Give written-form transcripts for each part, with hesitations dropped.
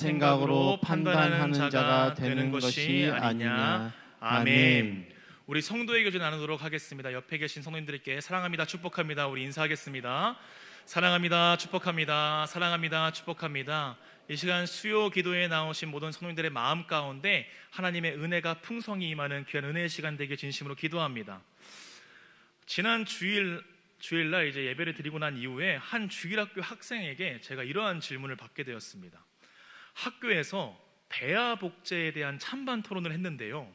생각으로 판단하는 자가 되는 것이 아니냐. 아멘. 우리 성도의 교제 나누도록 하겠습니다. 옆에 계신 성도님들께 사랑합니다, 축복합니다. 우리 인사하겠습니다. 사랑합니다, 축복합니다. 사랑합니다, 축복합니다. 이 시간 수요 기도에 나오신 모든 성도님들의 마음 가운데 하나님의 은혜가 풍성히 임하는 귀한 은혜의 시간 되길 진심으로 기도합니다. 지난 주일날 이제 예배를 드리고 난 이후에 한 주일학교 학생에게 제가 이러한 질문을 받게 되었습니다. 학교에서 배아복제에 대한 찬반 토론을 했는데요,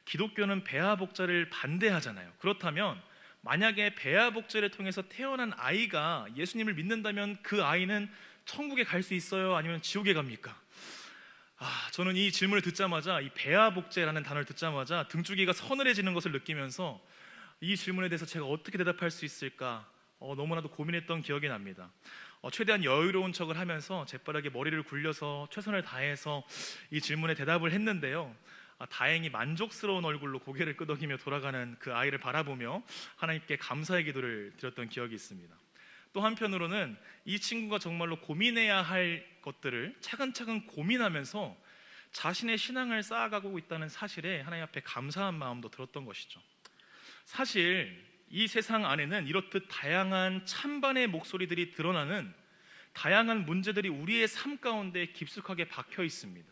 기독교는 배아복제를 반대하잖아요. 그렇다면 만약에 배아복제를 통해서 태어난 아이가 예수님을 믿는다면 그 아이는 천국에 갈 수 있어요? 아니면 지옥에 갑니까? 저는 이 질문을 듣자마자, 이 배아복제라는 단어를 듣자마자 등줄기가 서늘해지는 것을 느끼면서 이 질문에 대해서 제가 어떻게 대답할 수 있을까 너무나도 고민했던 기억이 납니다. 최대한 여유로운 척을 하면서 재빠르게 머리를 굴려서 최선을 다해서 이 질문에 대답을 했는데요, 다행히 만족스러운 얼굴로 고개를 끄덕이며 돌아가는 그 아이를 바라보며 하나님께 감사의 기도를 드렸던 기억이 있습니다. 또 한편으로는 이 친구가 정말로 고민해야 할 것들을 차근차근 고민하면서 자신의 신앙을 쌓아가고 있다는 사실에 하나님 앞에 감사한 마음도 들었던 것이죠. 사실 이 세상 안에는 이렇듯 다양한 찬반의 목소리들이 드러나는 다양한 문제들이 우리의 삶 가운데 깊숙하게 박혀 있습니다.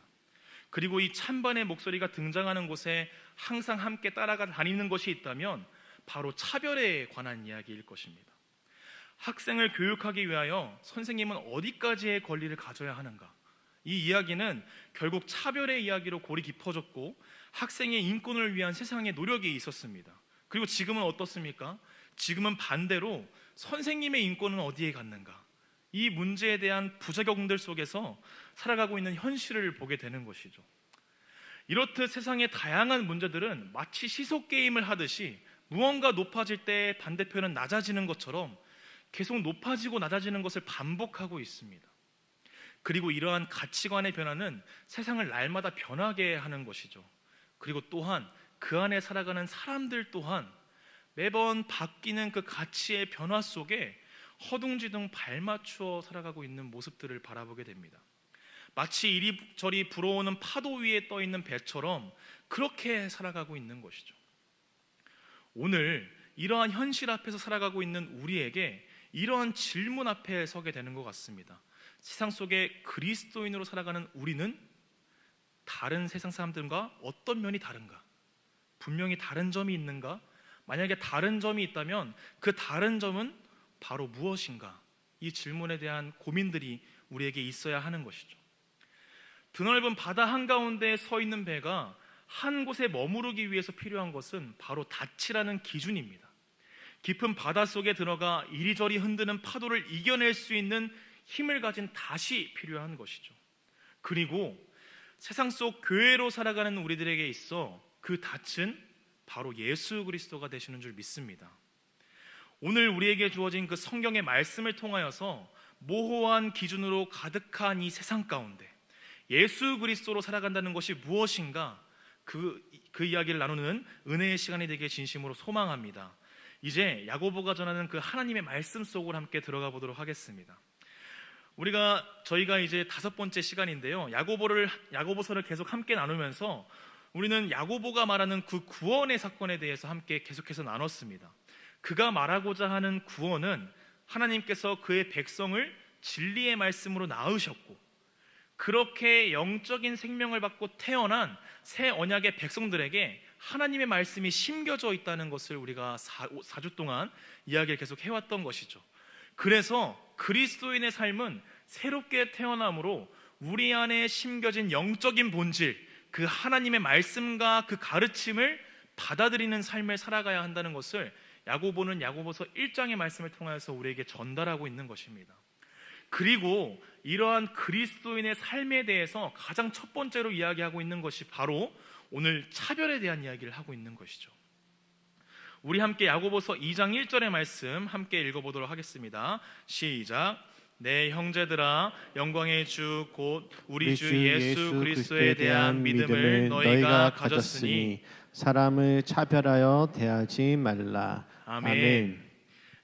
그리고 이 찬반의 목소리가 등장하는 곳에 항상 함께 따라가 다니는 것이 있다면 바로 차별에 관한 이야기일 것입니다. 학생을 교육하기 위하여 선생님은 어디까지의 권리를 가져야 하는가? 이 이야기는 결국 차별의 이야기로 골이 깊어졌고 학생의 인권을 위한 세상의 노력이 있었습니다. 그리고 지금은 어떻습니까? 지금은 반대로 선생님의 인권은 어디에 갔는가? 이 문제에 대한 부작용들 속에서 살아가고 있는 현실을 보게 되는 것이죠. 이렇듯 세상의 다양한 문제들은 마치 시소 게임을 하듯이 무언가 높아질 때 반대편은 낮아지는 것처럼 계속 높아지고 낮아지는 것을 반복하고 있습니다. 그리고 이러한 가치관의 변화는 세상을 날마다 변하게 하는 것이죠. 그리고 또한 그 안에 살아가는 사람들 또한 매번 바뀌는 그 가치의 변화 속에 허둥지둥 발맞추어 살아가고 있는 모습들을 바라보게 됩니다. 마치 이리저리 불어오는 파도 위에 떠 있는 배처럼 그렇게 살아가고 있는 것이죠. 오늘 이러한 현실 앞에서 살아가고 있는 우리에게 이러한 질문 앞에 서게 되는 것 같습니다. 세상 속에 그리스도인으로 살아가는 우리는 다른 세상 사람들과 어떤 면이 다른가? 분명히 다른 점이 있는가? 만약에 다른 점이 있다면 그 다른 점은 바로 무엇인가? 이 질문에 대한 고민들이 우리에게 있어야 하는 것이죠. 드넓은 바다 한가운데 서 있는 배가 한 곳에 머무르기 위해서 필요한 것은 바로 닻이라는 기준입니다. 깊은 바다 속에 들어가 이리저리 흔드는 파도를 이겨낼 수 있는 힘을 가진 닻이 필요한 것이죠. 그리고 세상 속 교회로 살아가는 우리들에게 있어 그 닻은 바로 예수 그리스도가 되시는 줄 믿습니다. 오늘 우리에게 주어진 그 성경의 말씀을 통하여서 모호한 기준으로 가득한 이 세상 가운데 예수 그리스도로 살아간다는 것이 무엇인가, 그 이야기를 나누는 은혜의 시간이 되길 진심으로 소망합니다. 이제 야고보가 전하는 그 하나님의 말씀 속으로 함께 들어가 보도록 하겠습니다. 저희가 이제 5번째 시간인데요, 야고보서를 계속 함께 나누면서 우리는 야고보가 말하는 그 구원의 사건에 대해서 함께 계속해서 나눴습니다. 그가 말하고자 하는 구원은 하나님께서 그의 백성을 진리의 말씀으로 낳으셨고, 그렇게 영적인 생명을 받고 태어난 새 언약의 백성들에게 하나님의 말씀이 심겨져 있다는 것을 우리가 4주 동안 이야기를 계속 해왔던 것이죠. 그래서 그리스도인의 삶은 새롭게 태어남으로 우리 안에 심겨진 영적인 본질, 그 하나님의 말씀과 그 가르침을 받아들이는 삶을 살아가야 한다는 것을 야고보는 야고보서 1장의 말씀을 통해서 우리에게 전달하고 있는 것입니다. 그리고 이러한 그리스도인의 삶에 대해서 가장 첫 번째로 이야기하고 있는 것이 바로 오늘 차별에 대한 이야기를 하고 있는 것이죠. 우리 함께 야고보서 2장 1절의 말씀 함께 읽어보도록 하겠습니다. 시작. 내 형제들아, 영광의 주 곧 우리 주 예수 그리스도에 대한 믿음을 너희가 가졌으니 사람을 차별하여 대하지 말라. 아멘.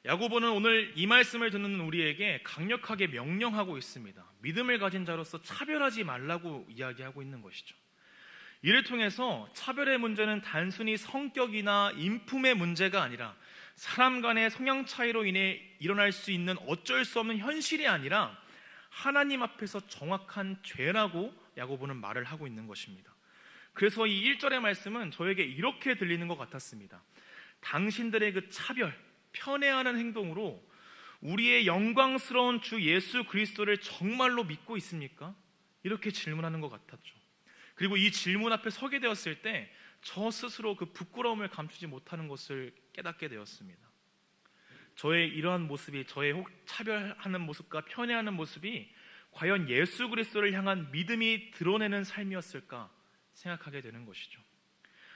야고보는 오늘 이 말씀을 듣는 우리에게 강력하게 명령하고 있습니다. 믿음을 가진 자로서 차별하지 말라고 이야기하고 있는 것이죠. 이를 통해서 차별의 문제는 단순히 성격이나 인품의 문제가 아니라 사람 간의 성향 차이로 인해 일어날 수 있는 어쩔 수 없는 현실이 아니라 하나님 앞에서 정확한 죄라고 야고보는 말을 하고 있는 것입니다. 그래서 이 1절의 말씀은 저에게 이렇게 들리는 것 같았습니다. 당신들의 그 차별, 편애하는 행동으로 우리의 영광스러운 주 예수 그리스도를 정말로 믿고 있습니까? 이렇게 질문하는 것 같았죠. 그리고 이 질문 앞에 서게 되었을 때 저 스스로 그 부끄러움을 감추지 못하는 것을 깨닫게 되었습니다. 저의 이러한 모습이, 저의 차별하는 모습과 편애하는 모습이 과연 예수 그리스도를 향한 믿음이 드러내는 삶이었을까 생각하게 되는 것이죠.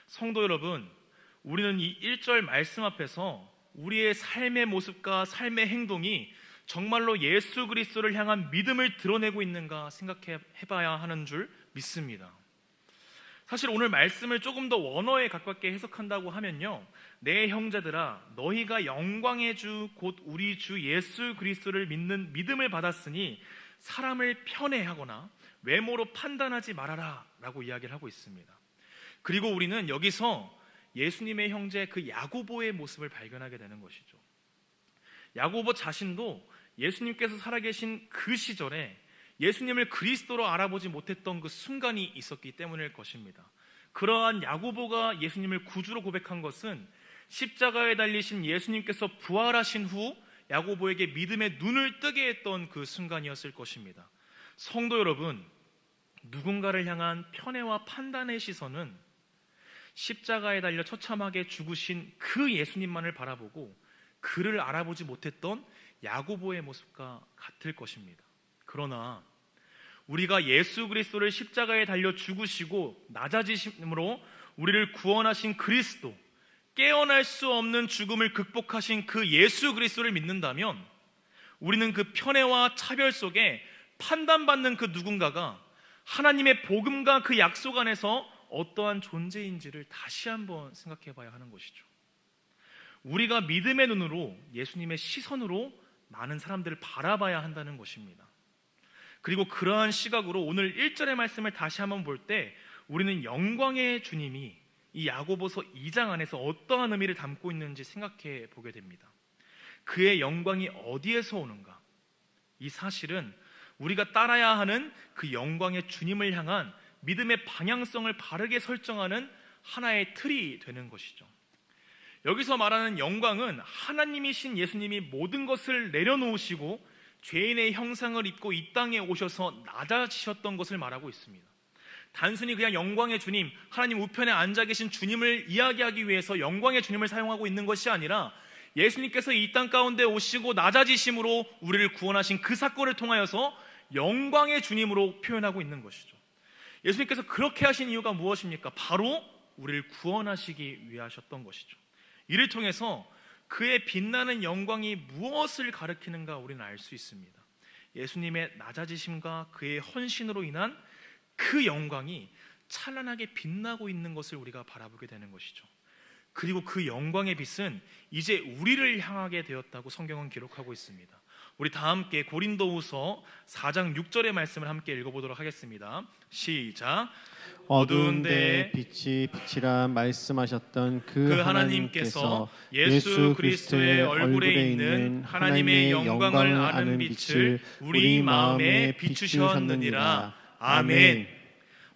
성도 여러분, 우리는 이 1절 말씀 앞에서 우리의 삶의 모습과 삶의 행동이 정말로 예수 그리스도를 향한 믿음을 드러내고 있는가 생각해 봐야 하는 줄 믿습니다. 사실 오늘 말씀을 조금 더 원어에 가깝게 해석한다고 하면요, 내 형제들아 너희가 영광의 주 곧 우리 주 예수 그리스도를 믿는 믿음을 받았으니 사람을 편애하거나 외모로 판단하지 말아라 라고 이야기를 하고 있습니다. 그리고 우리는 여기서 예수님의 형제 그 야고보의 모습을 발견하게 되는 것이죠. 야고보 자신도 예수님께서 살아계신 그 시절에 예수님을 그리스도로 알아보지 못했던 그 순간이 있었기 때문일 것입니다. 그러한 야고보가 예수님을 구주로 고백한 것은 십자가에 달리신 예수님께서 부활하신 후 야고보에게 믿음의 눈을 뜨게 했던 그 순간이었을 것입니다. 성도 여러분, 누군가를 향한 편애와 판단의 시선은 십자가에 달려 처참하게 죽으신 그 예수님만을 바라보고 그를 알아보지 못했던 야고보의 모습과 같을 것입니다. 그러나 우리가 예수 그리스도를 십자가에 달려 죽으시고 낮아지심으로 우리를 구원하신 그리스도, 깨어날 수 없는 죽음을 극복하신 그 예수 그리스도를 믿는다면 우리는 그 편애와 차별 속에 판단받는 그 누군가가 하나님의 복음과 그 약속 안에서 어떠한 존재인지를 다시 한번 생각해 봐야 하는 것이죠. 우리가 믿음의 눈으로, 예수님의 시선으로 많은 사람들을 바라봐야 한다는 것입니다. 그리고 그러한 시각으로 오늘 1절의 말씀을 다시 한번 볼 때 우리는 영광의 주님이 이 야고보서 2장 안에서 어떠한 의미를 담고 있는지 생각해 보게 됩니다. 그의 영광이 어디에서 오는가? 이 사실은 우리가 따라야 하는 그 영광의 주님을 향한 믿음의 방향성을 바르게 설정하는 하나의 틀이 되는 것이죠. 여기서 말하는 영광은 하나님이신 예수님이 모든 것을 내려놓으시고 죄인의 형상을 입고 이 땅에 오셔서 낮아지셨던 것을 말하고 있습니다. 단순히 그냥 영광의 주님, 하나님 우편에 앉아 계신 주님을 이야기하기 위해서 영광의 주님을 사용하고 있는 것이 아니라 예수님께서 이 땅 가운데 오시고 낮아지심으로 우리를 구원하신 그 사건을 통하여서 영광의 주님으로 표현하고 있는 것이죠. 예수님께서 그렇게 하신 이유가 무엇입니까? 바로 우리를 구원하시기 위해 하셨던 것이죠. 이를 통해서 그의 빛나는 영광이 무엇을 가리키는가 우리는 알 수 있습니다. 예수님의 낮아지심과 그의 헌신으로 인한 그 영광이 찬란하게 빛나고 있는 것을 우리가 바라보게 되는 것이죠. 그리고 그 영광의 빛은 이제 우리를 향하게 되었다고 성경은 기록하고 있습니다. 우리 다 함께 고린도후서 4장 6절의 말씀을 함께 읽어보도록 하겠습니다. 시작. 어두운 데 빛이 빛이라 말씀하셨던 그 하나님께서 예수 그리스도의 얼굴에 있는 하나님의 영광을 아는 빛을 우리 마음에 비추셨느니라. 아멘.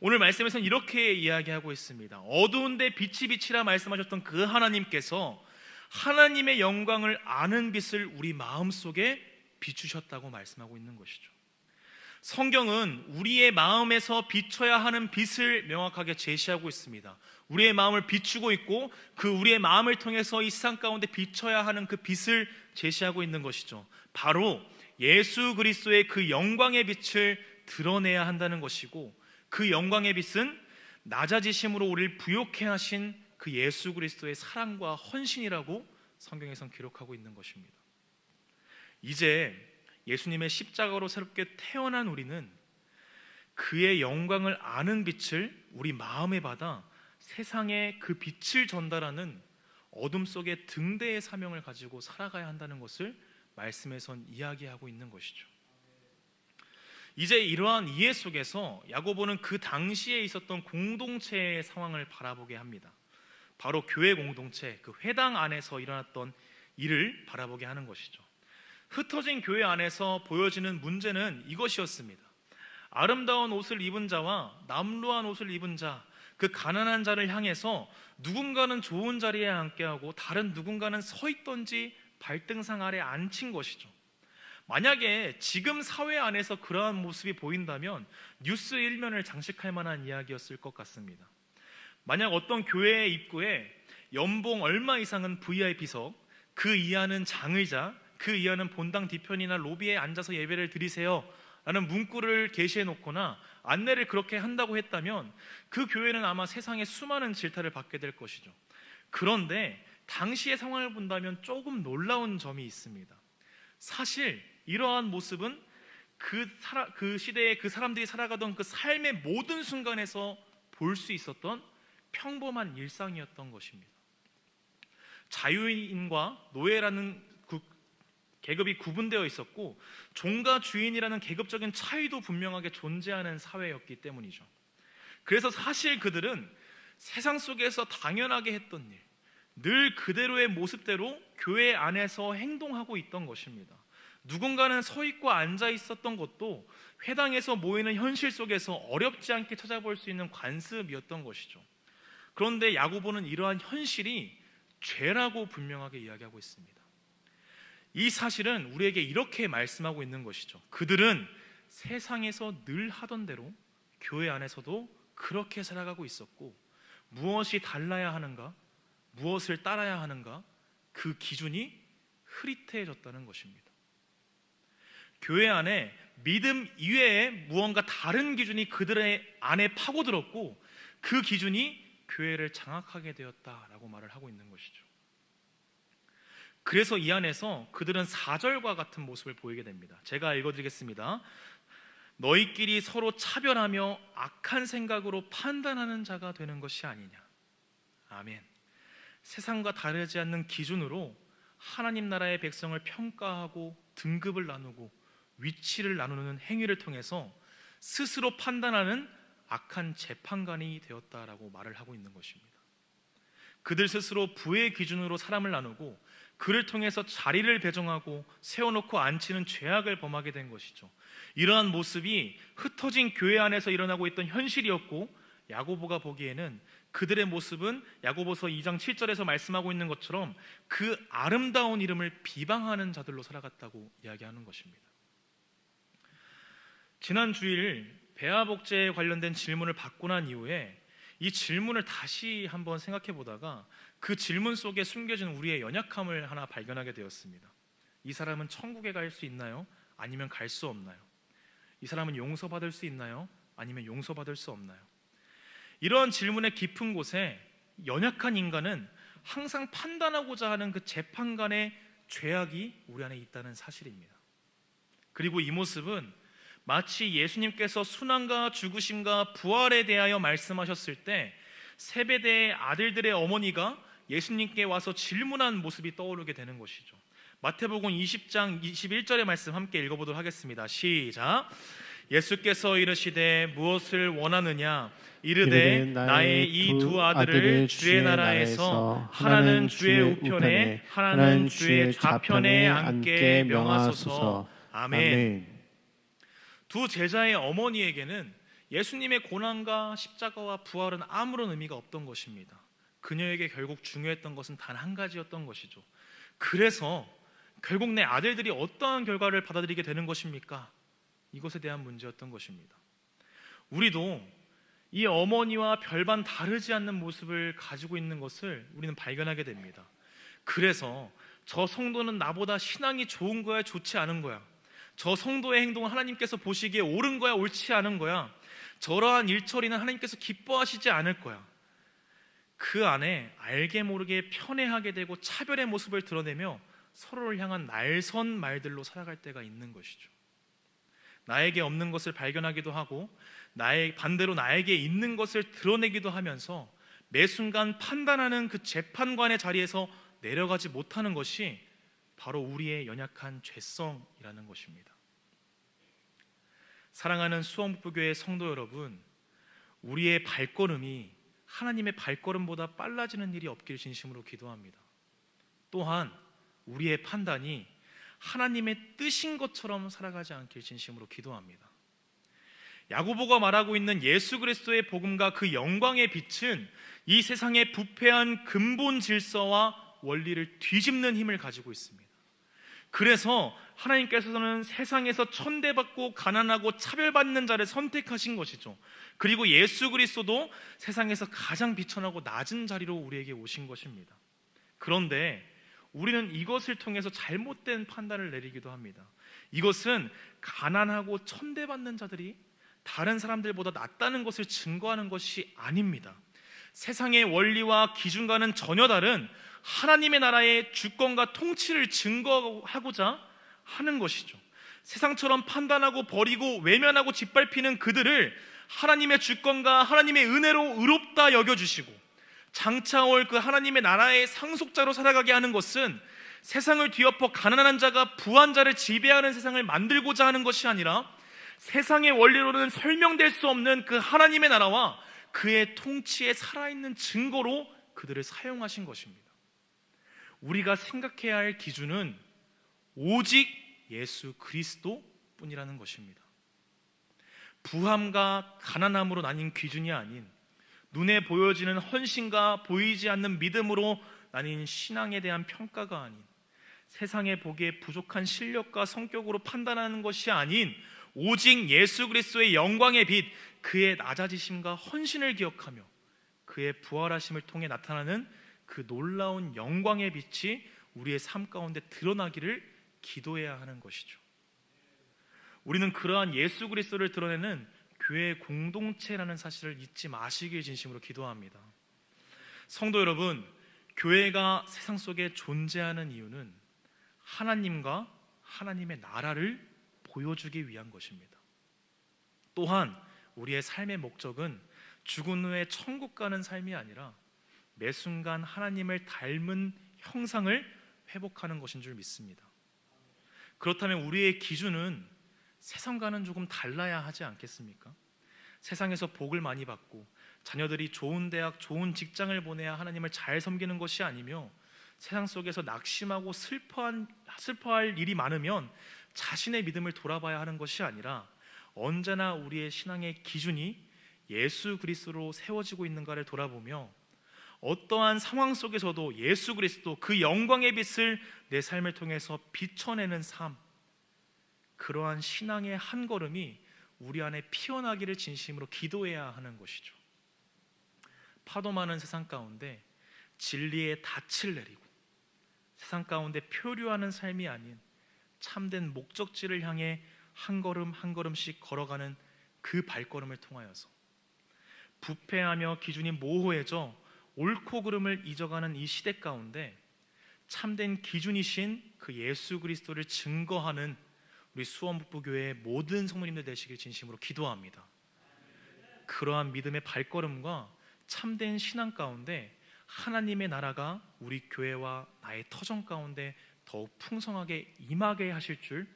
오늘 말씀에서는 이렇게 이야기하고 있습니다. 어두운 데 빛이 빛이라 말씀하셨던 그 하나님께서 하나님의 영광을 아는 빛을 우리 마음속에 비추셨다고 말씀하고 있는 것이죠. 성경은 우리의 마음에서 비춰야 하는 빛을 명확하게 제시하고 있습니다. 우리의 마음을 비추고 있고 그 우리의 마음을 통해서 이 세상 가운데 비춰야 하는 그 빛을 제시하고 있는 것이죠. 바로 예수 그리스도의 그 영광의 빛을 드러내야 한다는 것이고, 그 영광의 빛은 낮아지심으로 우리를 부욕해 하신 그 예수 그리스도의 사랑과 헌신이라고 성경에선 기록하고 있는 것입니다. 이제 예수님의 십자가로 새롭게 태어난 우리는 그의 영광을 아는 빛을 우리 마음에 받아 세상에 그 빛을 전달하는 어둠 속에 등대의 사명을 가지고 살아가야 한다는 것을 말씀에선 이야기하고 있는 것이죠. 이제 이러한 이해 속에서 야고보는 그 당시에 있었던 공동체의 상황을 바라보게 합니다. 바로 교회 공동체, 그 회당 안에서 일어났던 일을 바라보게 하는 것이죠. 흩어진 교회 안에서 보여지는 문제는 이것이었습니다. 아름다운 옷을 입은 자와 남루한 옷을 입은 자, 그 가난한 자를 향해서 누군가는 좋은 자리에 앉게하고 다른 누군가는 서 있던지 발등상 아래 앉힌 것이죠. 만약에 지금 사회 안에서 그러한 모습이 보인다면 뉴스 일면을 장식할 만한 이야기였을 것 같습니다. 만약 어떤 교회의 입구에 연봉 얼마 이상은 VIP석, 그 이하는 장의자, 그 이하는 본당 뒤편이나 로비에 앉아서 예배를 드리세요 라는 문구를 게시해 놓거나 안내를 그렇게 한다고 했다면 그 교회는 아마 세상에 수많은 질타를 받게 될 것이죠. 그런데 당시의 상황을 본다면 조금 놀라운 점이 있습니다. 사실 이러한 모습은 그 시대에 그 사람들이 살아가던 그 삶의 모든 순간에서 볼 수 있었던 평범한 일상이었던 것입니다. 자유인과 노예라는 계급이 구분되어 있었고 종과 주인이라는 계급적인 차이도 분명하게 존재하는 사회였기 때문이죠. 그래서 사실 그들은 세상 속에서 당연하게 했던 일, 늘 그대로의 모습대로 교회 안에서 행동하고 있던 것입니다. 누군가는 서 있고 앉아 있었던 것도 회당에서 모이는 현실 속에서 어렵지 않게 찾아볼 수 있는 관습이었던 것이죠. 그런데 야고보는 이러한 현실이 죄라고 분명하게 이야기하고 있습니다. 이 사실은 우리에게 이렇게 말씀하고 있는 것이죠. 그들은 세상에서 늘 하던 대로 교회 안에서도 그렇게 살아가고 있었고 무엇이 달라야 하는가, 무엇을 따라야 하는가, 그 기준이 흐릿해졌다는 것입니다. 교회 안에 믿음 이외에 무언가 다른 기준이 그들의 안에 파고들었고 그 기준이 교회를 장악하게 되었다라고 말을 하고 있는 것이죠. 그래서 이 안에서 그들은 4절과 같은 모습을 보이게 됩니다. 제가 읽어드리겠습니다. 너희끼리 서로 차별하며 악한 생각으로 판단하는 자가 되는 것이 아니냐. 아멘. 세상과 다르지 않는 기준으로 하나님 나라의 백성을 평가하고 등급을 나누고 위치를 나누는 행위를 통해서 스스로 판단하는 악한 재판관이 되었다라고 말을 하고 있는 것입니다. 그들 스스로 부의 기준으로 사람을 나누고 그를 통해서 자리를 배정하고 세워놓고 앉히는 죄악을 범하게 된 것이죠. 이러한 모습이 흩어진 교회 안에서 일어나고 있던 현실이었고 야고보가 보기에는 그들의 모습은 야고보서 2장 7절에서 말씀하고 있는 것처럼 그 아름다운 이름을 비방하는 자들로 살아갔다고 이야기하는 것입니다. 지난 주일 배아복제에 관련된 질문을 받고 난 이후에 이 질문을 다시 한번 생각해 보다가 그 질문 속에 숨겨진 우리의 연약함을 하나 발견하게 되었습니다. 이 사람은 천국에 갈 수 있나요? 아니면 갈 수 없나요? 이 사람은 용서받을 수 있나요? 아니면 용서받을 수 없나요? 이러한 질문의 깊은 곳에 연약한 인간은 항상 판단하고자 하는 그 재판관의 죄악이 우리 안에 있다는 사실입니다. 그리고 이 모습은 마치 예수님께서 순환과 죽으심과 부활에 대하여 말씀하셨을 때 세베대의 아들들의 어머니가 예수님께 와서 질문한 모습이 떠오르게 되는 것이죠. 마태복음 20장 21절의 말씀 함께 읽어보도록 하겠습니다. 시작. 예수께서 이르시되 무엇을 원하느냐 이르되 나의 이 두 아들을 주의 나라에서 하나는 주의 우편에 하나는 주의 좌편에 앉게 명하소서. 아멘. 두 제자의 어머니에게는 예수님의 고난과 십자가와 부활은 아무런 의미가 없던 것입니다. 그녀에게 결국 중요했던 것은 단 한 가지였던 것이죠. 그래서 결국 내 아들들이 어떠한 결과를 받아들이게 되는 것입니까? 이것에 대한 문제였던 것입니다. 우리도 이 어머니와 별반 다르지 않는 모습을 가지고 있는 것을 우리는 발견하게 됩니다. 그래서 저 성도는 나보다 신앙이 좋은 거야, 좋지 않은 거야? 저 성도의 행동은 하나님께서 보시기에 옳은 거야, 옳지 않은 거야? 저러한 일처리는 하나님께서 기뻐하시지 않을 거야. 그 안에 알게 모르게 편애하게 되고 차별의 모습을 드러내며 서로를 향한 날선 말들로 살아갈 때가 있는 것이죠. 나에게 없는 것을 발견하기도 하고 반대로 나에게 있는 것을 드러내기도 하면서 매 순간 판단하는 그 재판관의 자리에서 내려가지 못하는 것이 바로 우리의 연약한 죄성이라는 것입니다. 사랑하는 수원북부교회 성도 여러분, 우리의 발걸음이 하나님의 발걸음보다 빨라지는 일이 없길 진심으로 기도합니다. 또한 우리의 판단이 하나님의 뜻인 것처럼 살아가지 않길 진심으로 기도합니다. 야고보가 말하고 있는 예수 그리스도의 복음과 그 영광의 빛은 이 세상의 부패한 근본 질서와 원리를 뒤집는 힘을 가지고 있습니다. 그래서 하나님께서는 세상에서 천대받고 가난하고 차별받는 자를 선택하신 것이죠. 그리고 예수 그리스도도 세상에서 가장 비천하고 낮은 자리로 우리에게 오신 것입니다. 그런데 우리는 이것을 통해서 잘못된 판단을 내리기도 합니다. 이것은 가난하고 천대받는 자들이 다른 사람들보다 낫다는 것을 증거하는 것이 아닙니다. 세상의 원리와 기준과는 전혀 다른 하나님의 나라의 주권과 통치를 증거하고자 하는 것이죠. 세상처럼 판단하고 버리고 외면하고 짓밟히는 그들을 하나님의 주권과 하나님의 은혜로 의롭다 여겨주시고 장차 올 그 하나님의 나라의 상속자로 살아가게 하는 것은 세상을 뒤엎어 가난한 자가 부한 자를 지배하는 세상을 만들고자 하는 것이 아니라 세상의 원리로는 설명될 수 없는 그 하나님의 나라와 그의 통치에 살아있는 증거로 그들을 사용하신 것입니다. 우리가 생각해야 할 기준은 오직 예수 그리스도뿐이라는 것입니다. 부함과 가난함으로 나뉜 기준이 아닌 눈에 보여지는 헌신과 보이지 않는 믿음으로 나뉜 신앙에 대한 평가가 아닌 세상에 보기에 부족한 실력과 성격으로 판단하는 것이 아닌 오직 예수 그리스도의 영광의 빛, 그의 낮아지심과 헌신을 기억하며 그의 부활하심을 통해 나타나는 그 놀라운 영광의 빛이 우리의 삶 가운데 드러나기를 기도해야 하는 것이죠. 우리는 그러한 예수 그리스도를 드러내는 교회의 공동체라는 사실을 잊지 마시길 진심으로 기도합니다. 성도 여러분, 교회가 세상 속에 존재하는 이유는 하나님과 하나님의 나라를 보여주기 위한 것입니다. 또한 우리의 삶의 목적은 죽은 후에 천국 가는 삶이 아니라 매 순간 하나님을 닮은 형상을 회복하는 것인 줄 믿습니다. 그렇다면 우리의 기준은 세상과는 조금 달라야 하지 않겠습니까? 세상에서 복을 많이 받고 자녀들이 좋은 대학, 좋은 직장을 보내야 하나님을 잘 섬기는 것이 아니며 세상 속에서 낙심하고 슬퍼할 일이 많으면 자신의 믿음을 돌아봐야 하는 것이 아니라 언제나 우리의 신앙의 기준이 예수 그리스도로 세워지고 있는가를 돌아보며 어떠한 상황 속에서도 예수 그리스도 그 영광의 빛을 내 삶을 통해서 비춰내는 삶, 그러한 신앙의 한 걸음이 우리 안에 피어나기를 진심으로 기도해야 하는 것이죠. 파도 많은 세상 가운데 진리의 닻을 내리고 세상 가운데 표류하는 삶이 아닌 참된 목적지를 향해 한 걸음 한 걸음씩 걸어가는 그 발걸음을 통하여서 부패하며 기준이 모호해져 옳고 그름을 잊어가는 이 시대 가운데 참된 기준이신 그 예수 그리스도를 증거하는 우리 수원북부교회의 모든 성도님들 되시길 진심으로 기도합니다. 그러한 믿음의 발걸음과 참된 신앙 가운데 하나님의 나라가 우리 교회와 나의 터전 가운데 더욱 풍성하게 임하게 하실 줄